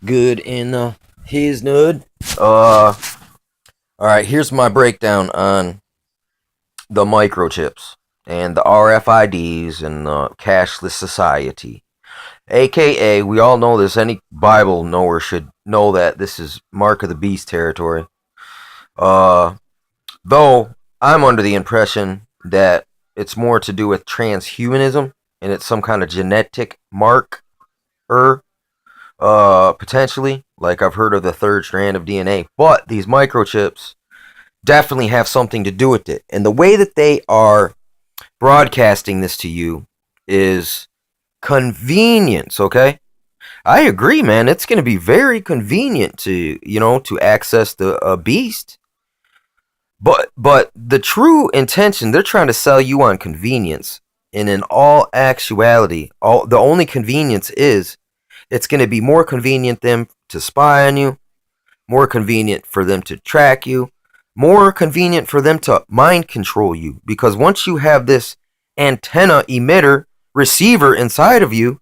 Good in his nud. All right. Here's my breakdown on the microchips and the RFIDs and the cashless society. AKA, we all know this. Any Bible knower should know that this is Mark of the Beast territory. Uh, though I'm under the impression that it's more to do with transhumanism and it's some kind of genetic marker, potentially. Like I've heard of the third strand of DNA, but these microchips definitely have something to do with it. And the way that they are broadcasting this to you is convenience, okay? I agree, man. It's going to be very convenient to access the beast. But the true intention, they're trying to sell you on convenience. And in all actuality, the only convenience is it's going to be more convenient them to spy on you, more convenient for them to track you, more convenient for them to mind control you. Because once you have this antenna emitter receiver inside of you,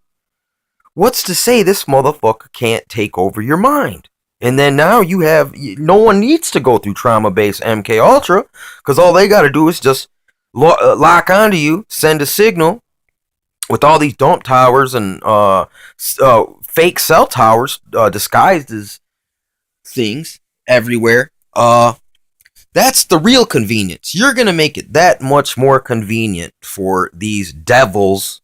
what's to say this motherfucker can't take over your mind? And then now you have no one needs to go through trauma-based MK Ultra because all they got to do is just lock onto you, send a signal with all these dump towers and fake cell towers disguised as things everywhere. That's the real convenience. You're gonna make it that much more convenient for these devils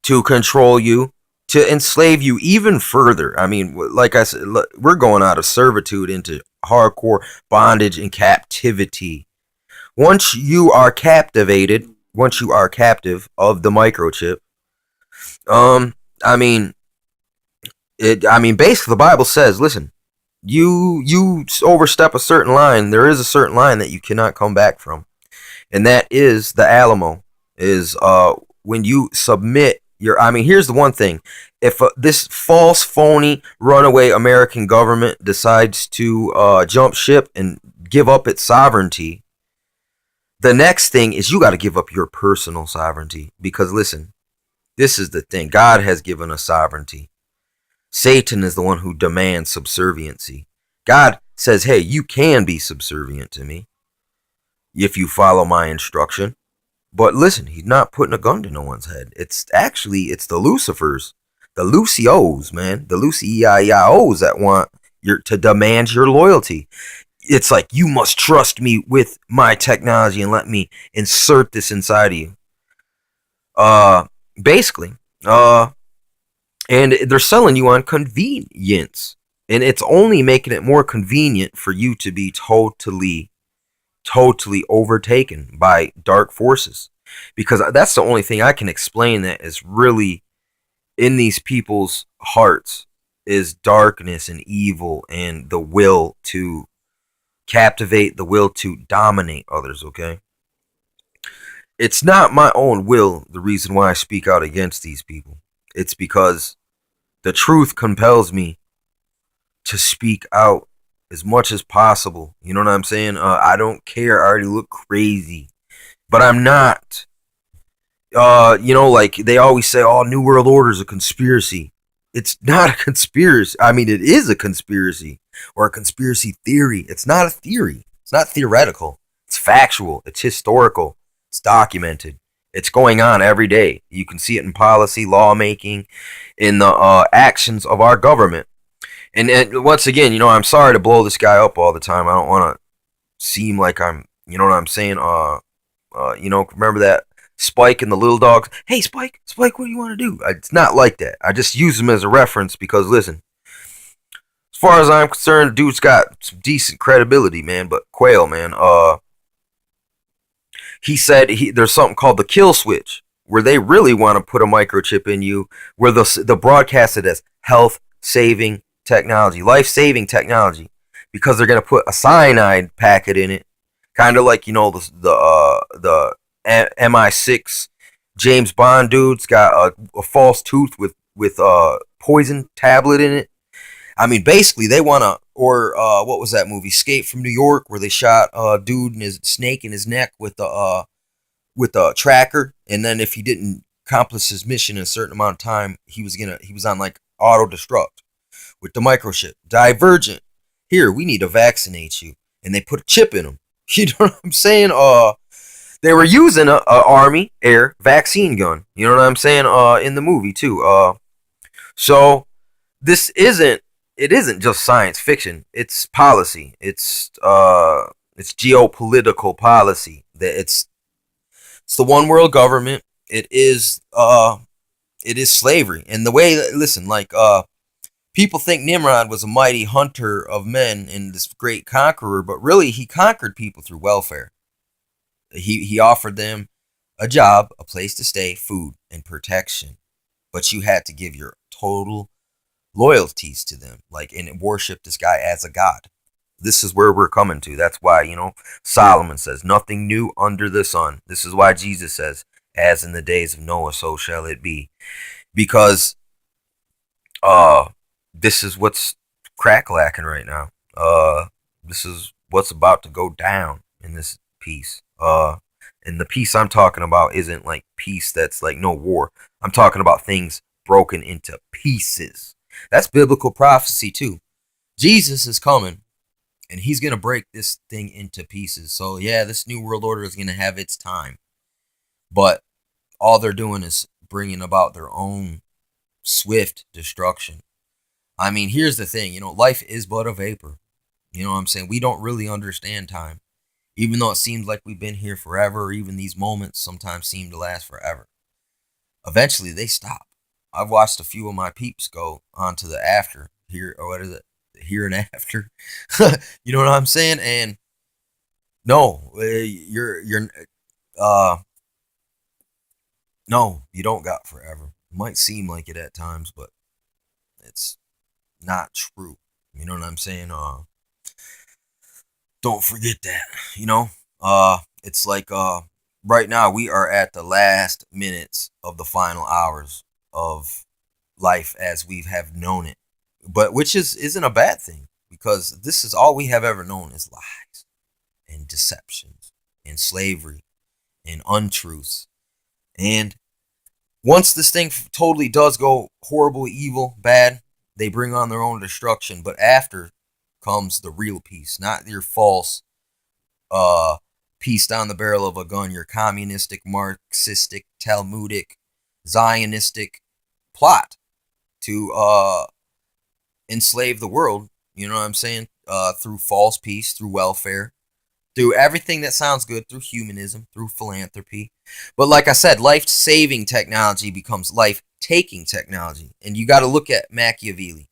to control you, to enslave you even further. I mean, like I said, we're going out of servitude into hardcore bondage and captivity. Once you are captivated, once you are captive of the microchip, I mean, basically the Bible says, listen, you overstep a certain line, there is a certain line that you cannot come back from, and that is the Alamo. Is when you submit your. I mean, here's the one thing: if this false, phony, runaway American government decides to jump ship and give up its sovereignty, the next thing is you got to give up your personal sovereignty. Because listen, this is the thing: God has given us sovereignty. Satan is the one who demands subserviency. God says, hey, you can be subservient to me if you follow my instruction. But listen, he's not putting a gun to no one's head. It's the Lucifers, the Lucios, man, the Luciios that want to demand your loyalty. It's like, you must trust me with my technology and let me insert this inside of you. Basically, and they're selling you on convenience. And it's only making it more convenient for you to be totally overtaken by dark forces. Because that's the only thing I can explain that is really in these people's hearts is darkness and evil and the will to captivate, the will to dominate others, okay? It's not my own will the reason why I speak out against these people. It's because the truth compels me to speak out as much as possible. You know what I'm saying? I don't care. I already look crazy, but I'm not. Like they always say, "Oh, New World Order is a conspiracy." It's not a conspiracy. I mean, it is a conspiracy or a conspiracy theory. It's not a theory. It's not theoretical. It's factual. It's historical. It's documented. It's going on every day. You can see it in policy, lawmaking, in the actions of our government. And once again, I'm sorry to blow this guy up all the time. I don't want to seem like I'm, you know what I'm saying? Remember that Spike and the little dogs? Hey, Spike, what do you want to do? It's not like that. I just use him as a reference because, listen, as far as I'm concerned, dude's got some decent credibility, man. But Quail, man, he said there's something called the kill switch where they really want to put a microchip in you, where the broadcast it as health saving technology, life saving technology, because they're gonna put a cyanide packet in it, kind of like the MI6 James Bond dude's got a false tooth with a poison tablet in it. I mean, basically, they want to, or what was that movie, Escape from New York, where they shot a dude and his snake in his neck with a tracker, and then if he didn't accomplish his mission in a certain amount of time, he was on like auto destruct, with the microchip. Divergent. Here, we need to vaccinate you. And they put a chip in them. You know what I'm saying? They were using a army air vaccine gun. You know what I'm saying? In the movie too. So this isn't. It isn't just science fiction. It's policy. It's geopolitical policy. That it's the one world government. It is slavery. And the way, listen, like people think Nimrod was a mighty hunter of men and this great conqueror, but really he conquered people through welfare. He offered them a job, a place to stay, food, and protection. But you had to give your total loyalties to them, like, and worship this guy as a god. This is where we're coming to. That's why, Solomon says, nothing new under the sun. This is why Jesus says, as in the days of Noah, so shall it be. Because this is what's crack-lacking right now. This is what's about to go down in this piece. And the peace I'm talking about isn't like peace that's like no war. I'm talking about things broken into pieces. That's biblical prophecy too. Jesus is coming and he's going to break this thing into pieces. So yeah, this new world order is going to have its time. But all they're doing is bringing about their own swift destruction. I mean, here's the thing, life is but a vapor. You know what I'm saying? We don't really understand time. Even though it seems like we've been here forever, or even these moments sometimes seem to last forever. Eventually, they stop. I've watched a few of my peeps go on to the after here, or what is it? The here and after. You know what I'm saying? And no, no, you don't got forever. It might seem like it at times, but it's not true. You know what I'm saying? Don't forget that, it's like right now we are at the last minutes of the final hours of life as we have known it, but which isn't a bad thing, because this is all we have ever known is lies and deceptions and slavery and untruths. And once this thing totally does go horrible, evil, bad, they bring on their own destruction. But after comes the real peace, not your false peace down the barrel of a gun, your communistic, Marxistic, Talmudic, Zionistic plot to enslave the world. You know what I'm saying? Through false peace, through welfare, through everything that sounds good, through humanism, through philanthropy. But like I said, life-saving technology becomes life-taking technology. And you got to look at Machiavelli.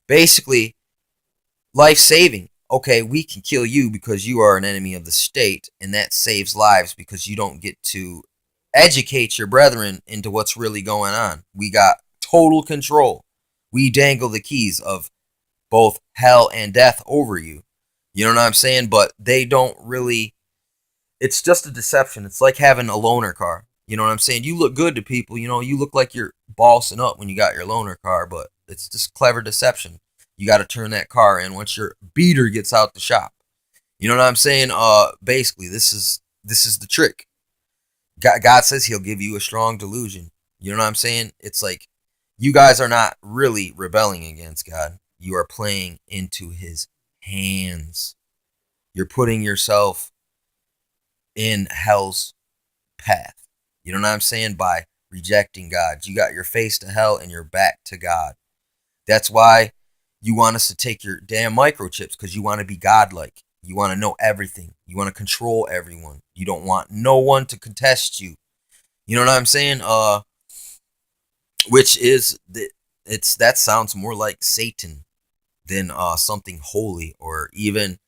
Basically, life-saving. Okay, we can kill you because you are an enemy of the state, and that saves lives because you don't get to educate your brethren into what's really going on. We got total control. We dangle the keys of both hell and death over you. You know what I'm saying? But they don't really. It's just a deception. It's like having a loaner car. You know what I'm saying? You look good to people. You look like you're bossing up when you got your loaner car, but it's just clever deception. You got to turn that car in once your beater gets out the shop. You know what I'm saying? Basically, this is the trick. God says he'll give you a strong delusion. You know what I'm saying? It's like you guys are not really rebelling against God. You are playing into his hands. You're putting yourself in hell's path. You know what I'm saying? By rejecting God. You got your face to hell and your back to God. That's why you want us to take your damn microchips, because you want to be godlike. You want to know everything. You want to control everyone. You don't want no one to contest you. You know what I'm saying? Which is that sounds more like Satan than something holy, or even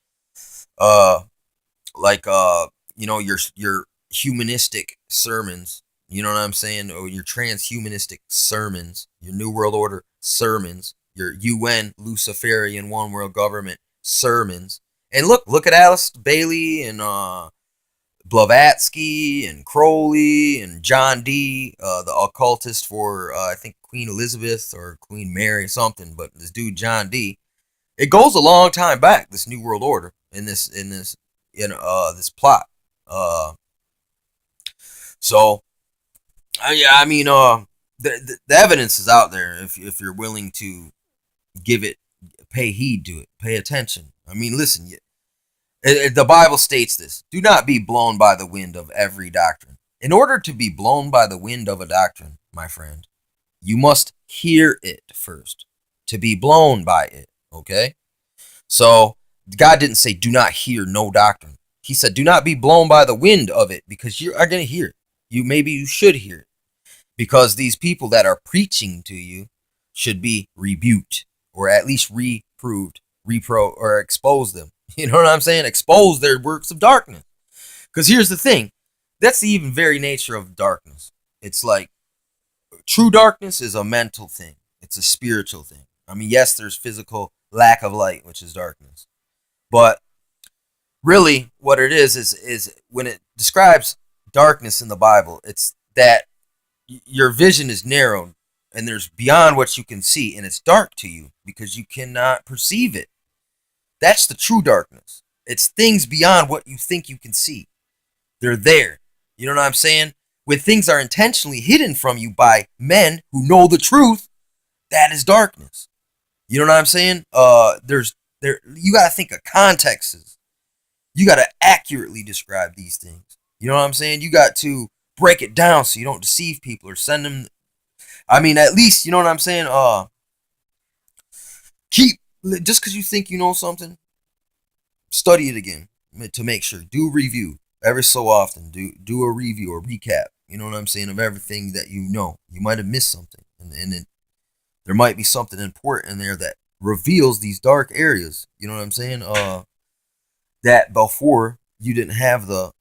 like your humanistic sermons. You know what I'm saying? Or your transhumanistic sermons, your New World Order sermons, your UN Luciferian One World Government sermons. And look at Alice Bailey and Blavatsky and Crowley and John Dee, the occultist for I think Queen Elizabeth or Queen Mary something. But this dude John Dee, it goes a long time back. This New World Order in this plot. So yeah, I mean, the evidence is out there if you're willing to give it, pay heed to it, pay attention. I mean, listen, the Bible states this: do not be blown by the wind of every doctrine. In order to be blown by the wind of a doctrine, my friend, you must hear it first to be blown by it, okay? So God didn't say do not hear no doctrine. He said do not be blown by the wind of it, because you are going to hear it. Maybe you should hear it, because these people that are preaching to you should be rebuked, or at least reproved, or expose them. You know what I'm saying? Expose their works of darkness. Because here's the thing, that's the even very nature of darkness. It's like true darkness is a mental thing. It's a spiritual thing. I mean, yes, there's physical lack of light, which is darkness. But really what it is when it describes darkness in the Bible, it's that your vision is narrowed and there's beyond what you can see, and it's dark to you because you cannot perceive it. That's the true darkness. It's things beyond what you think you can see. They're there. You know what I'm saying? When things are intentionally hidden from you by men who know the truth, that is darkness. You know what I'm saying? You got to think of contexts. You got to accurately describe these things. You know what I'm saying? You got to break it down so you don't deceive people or send them. I mean, at least, you know what I'm saying? Just because you think you know something, study it again to make sure. Do a review every so often. Do a review or recap. You know what I'm saying, of everything that you know. You might have missed something, and there might be something important in there that reveals these dark areas. You know what I'm saying? That before you didn't have the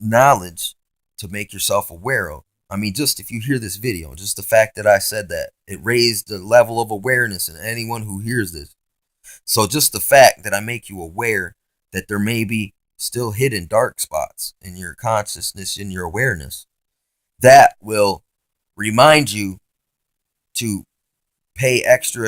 knowledge to make yourself aware of. I mean, just if you hear this video, just the fact that I said that, it raised the level of awareness in anyone who hears this. So just the fact that I make you aware that there may be still hidden dark spots in your consciousness, in your awareness, that will remind you to pay extra